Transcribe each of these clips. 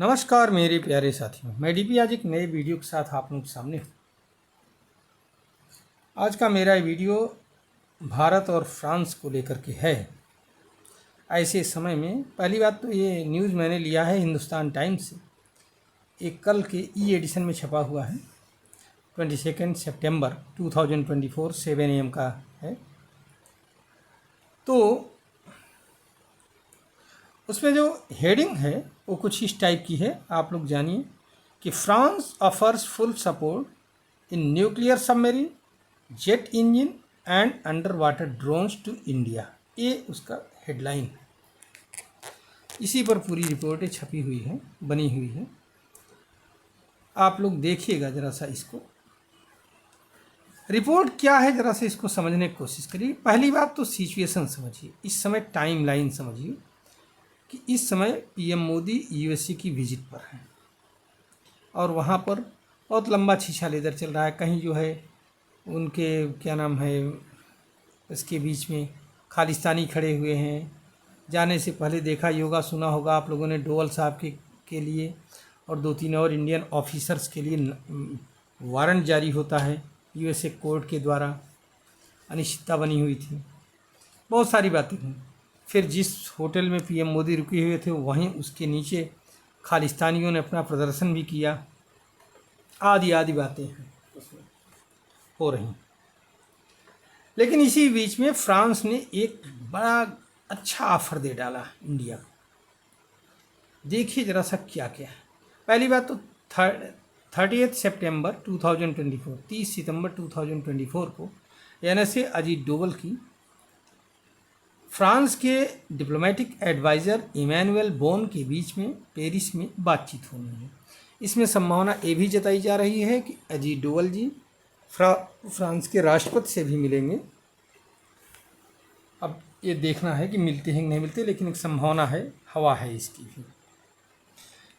नमस्कार मेरे प्यारे साथियों, मैं डीपी आज एक नए वीडियो के साथ आप लोगों के सामने हूँ। आज का मेरा वीडियो भारत और फ्रांस को लेकर के है। ऐसे समय में पहली बात तो ये न्यूज़ मैंने लिया है हिंदुस्तान टाइम्स से, एक कल के ई एडिशन में छपा हुआ है। 22 सितंबर 2024 7 AM का है। तो उसमें जो हेडिंग है वो कुछ इस टाइप की है, आप लोग जानिए कि France offers full support in nuclear submarine, jet engine and underwater drones to India. ये उसका हेडलाइन है। इसी पर पूरी रिपोर्टें छपी हुई है, बनी हुई है। आप लोग देखिएगा ज़रा सा इसको, रिपोर्ट क्या है ज़रा सा इसको समझने की कोशिश करिए। पहली बात तो सिचुएशन समझिए, इस समय टाइम लाइन समझिए कि इस समय पीएम मोदी यूएसए की विजिट पर हैं और वहाँ पर बहुत लंबा छीछा इधर चल रहा है। कहीं जो है उनके क्या नाम है, इसके बीच में खालिस्तानी खड़े हुए हैं। जाने से पहले देखा योगा सुना होगा आप लोगों ने डोवल साहब के लिए और 2-3 और इंडियन ऑफिसर्स के लिए वारंट जारी होता है यूएसए कोर्ट के द्वारा। अनिश्चितता बनी हुई थी, बहुत सारी बातें हुई। फिर जिस होटल में पीएम मोदी रुके हुए थे वहीं उसके नीचे खालिस्तानियों ने अपना प्रदर्शन भी किया। आदि आदि बातें हैं उसमें हो रही। लेकिन इसी बीच में फ्रांस ने एक बड़ा अच्छा ऑफर दे डाला इंडिया को। देखिए ज़रा सा क्या क्या है। पहली बात तो 30 सितंबर 2024 30 सितंबर 2024 को एनएसए अजीत डोवल की फ्रांस के डिप्लोमेटिक एडवाइज़र इमैनुअल बोन के बीच में पेरिस में बातचीत होनी है। इसमें संभावना ये भी जताई जा रही है कि अजीत डोवल जी फ्रांस के राष्ट्रपति से भी मिलेंगे। अब ये देखना है कि मिलते हैं कि नहीं मिलते, लेकिन एक संभावना है, हवा है इसकी भी।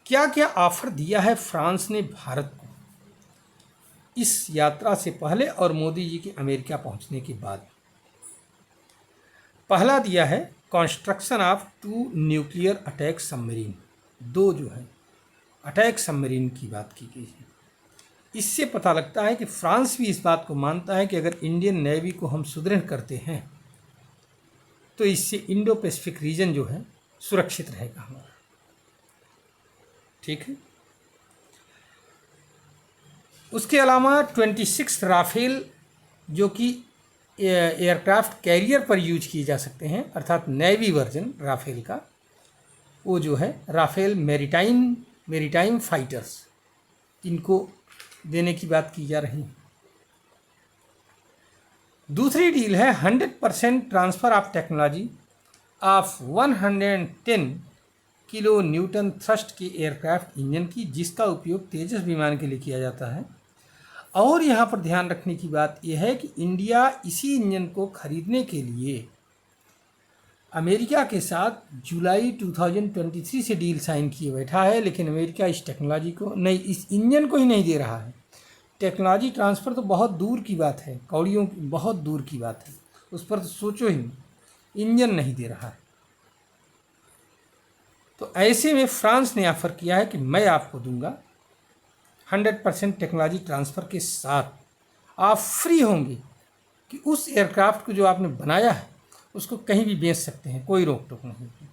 क्या क्या ऑफर दिया है फ्रांस ने भारत को इस यात्रा से पहले और मोदी जी के अमेरिका पहुंचने के बाद? पहला दिया है construction of 2 nuclear attack submarine. 2 जो है अटैक सबमरीन की बात की गई है। इससे पता लगता है कि फ्रांस भी इस बात को मानता है कि अगर इंडियन नेवी को हम सुदृढ़ करते हैं तो इससे इंडो पैसिफिक रीजन जो है सुरक्षित रहेगा हमारा। ठीक है। उसके अलावा 26 राफेल जो कि एयरक्राफ्ट कैरियर पर यूज किए जा सकते हैं, अर्थात नेवी वर्जन राफेल का, वो जो है राफेल मेरीटाइम फाइटर्स, इनको देने की बात की जा रही है। दूसरी डील है 100% transfer of technology of 110 kilo Newton thrust के एयरक्राफ्ट इंजन की, जिसका उपयोग तेजस विमान के लिए किया जाता है। और यहाँ पर ध्यान रखने की बात यह है कि इंडिया इसी इंजन को खरीदने के लिए अमेरिका के साथ जुलाई 2023 से डील साइन किए बैठा है, लेकिन अमेरिका इस टेक्नोलॉजी को नहीं, इस इंजन को ही नहीं दे रहा है। टेक्नोलॉजी ट्रांसफ़र तो बहुत दूर की बात है, कौड़ियों की बहुत दूर की बात है, उस पर तो सोचो ही, इंजन नहीं दे रहा है। तो ऐसे में फ्रांस ने ऑफर किया है कि मैं आपको दूंगा 100% टेक्नोलॉजी ट्रांसफ़र के साथ, आप फ्री होंगे कि उस एयरक्राफ्ट को जो आपने बनाया है उसको कहीं भी बेच सकते हैं, कोई रोक टोक नहीं है।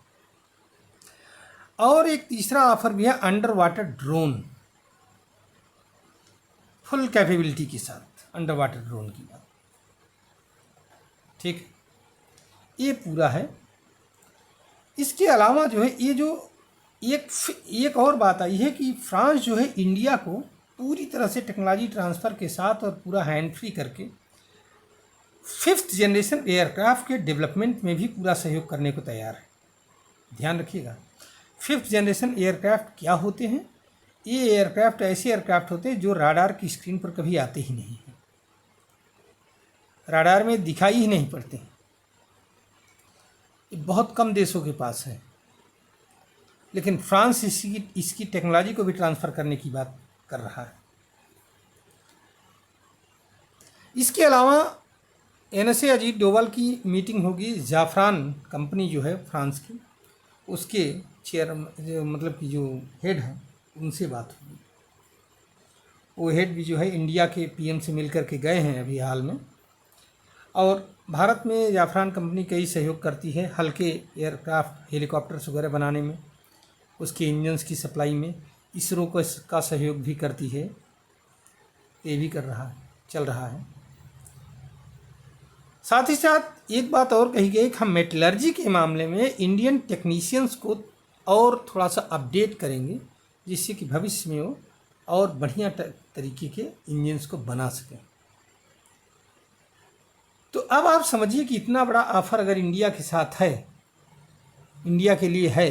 और एक तीसरा ऑफर भी है under water drone, full capability के साथ अंडर वाटर ड्रोन की बात। ठीक, ये पूरा है। इसके अलावा जो है ये जो एक और बात आई है कि फ्रांस जो है इंडिया को पूरी तरह से टेक्नोलॉजी ट्रांसफ़र के साथ और पूरा हैंड फ्री करके 5th जनरेशन एयरक्राफ्ट के डेवलपमेंट में भी पूरा सहयोग करने को तैयार है। ध्यान रखिएगा, 5th जनरेशन एयरक्राफ्ट क्या होते हैं? ये एयरक्राफ्ट ऐसे एयरक्राफ्ट होते हैं जो राडार की स्क्रीन पर कभी आते ही नहीं हैं, राडार में दिखाई ही नहीं पड़ते हैं। ये बहुत कम देशों के पास है, लेकिन फ्रांस इसकी टेक्नोलॉजी को भी ट्रांसफ़र करने की बात कर रहा है। इसके अलावा एनएसए अजीत डोभाल की मीटिंग होगी, जाफरान कंपनी जो है फ्रांस की, उसके चेयर जो मतलब कि जो हेड हैं उनसे बात हुई। वो हेड भी जो है इंडिया के पीएम से मिल कर के गए हैं अभी हाल में। और भारत में जाफरान कंपनी कई सहयोग करती है हल्के एयरक्राफ्ट हेलीकॉप्टर्स वगैरह बनाने में, उसके इंजन्स की सप्लाई में। इसरो का सहयोग भी करती है, ये भी चल रहा है। साथ ही साथ एक बात और कही गई कि हम मेटलर्जी के मामले में इंडियन टेक्नीशियंस को और थोड़ा सा अपडेट करेंगे, जिससे कि भविष्य में वो और बढ़िया तरीके के इंजन्स को बना सकें। तो अब आप समझिए कि इतना बड़ा ऑफर अगर इंडिया के साथ है, इंडिया के लिए है,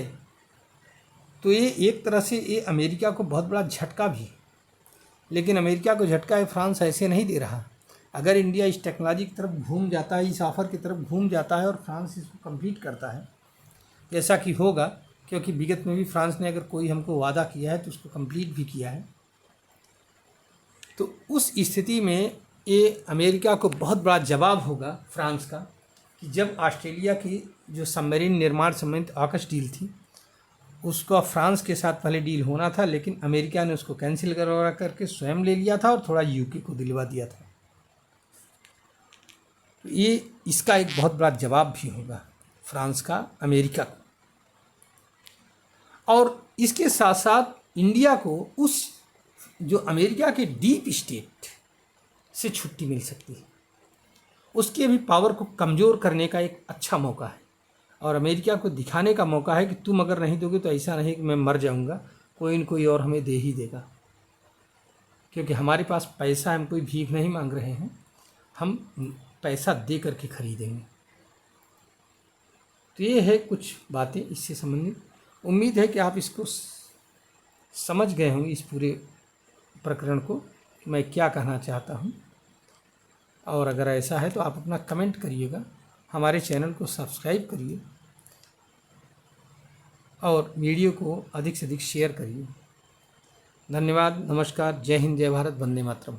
तो ये एक तरह से ये अमेरिका को बहुत बड़ा झटका भी है। लेकिन अमेरिका को झटका है, फ्रांस ऐसे नहीं दे रहा। अगर इंडिया इस टेक्नोलॉजी की तरफ घूम जाता है, इस ऑफ़र की तरफ घूम जाता है और फ्रांस इसको कंप्लीट करता है, जैसा कि होगा, क्योंकि विगत में भी फ्रांस ने अगर कोई हमको वादा किया है तो उसको कंप्लीट भी किया है, तो उस स्थिति में ये अमेरिका को बहुत बड़ा जवाब होगा फ्रांस का कि जब ऑस्ट्रेलिया की जो सबमरीन निर्माण संबंधित AUKUS डील थी, उसका फ्रांस के साथ पहले डील होना था, लेकिन अमेरिका ने उसको कैंसिल करवा करके स्वयं ले लिया था और थोड़ा यूके को दिलवा दिया था। तो ये इसका एक बहुत बड़ा जवाब भी होगा फ्रांस का अमेरिका को। और इसके साथ साथ इंडिया को उस जो अमेरिका के डीप स्टेट से छुट्टी मिल सकती है, उसके भी पावर को कमज़ोर करने का एक अच्छा मौका है। और अमेरिका को दिखाने का मौका है कि तुम अगर नहीं दोगे तो ऐसा नहीं कि मैं मर जाऊंगा, कोई न कोई और हमें दे ही देगा, क्योंकि हमारे पास पैसा, हम कोई भीख नहीं मांग रहे हैं, हम पैसा दे करके खरीदेंगे। तो ये है कुछ बातें इससे संबंधित। उम्मीद है कि आप इसको समझ गए होंगे, इस पूरे प्रकरण को मैं क्या कहना चाहता हूँ। और अगर ऐसा है तो आप अपना कमेंट करिएगा, हमारे चैनल को सब्सक्राइब करिए और वीडियो को अधिक से अधिक शेयर करिए। धन्यवाद, नमस्कार, जय हिंद, जय भारत, वंदे मातरम।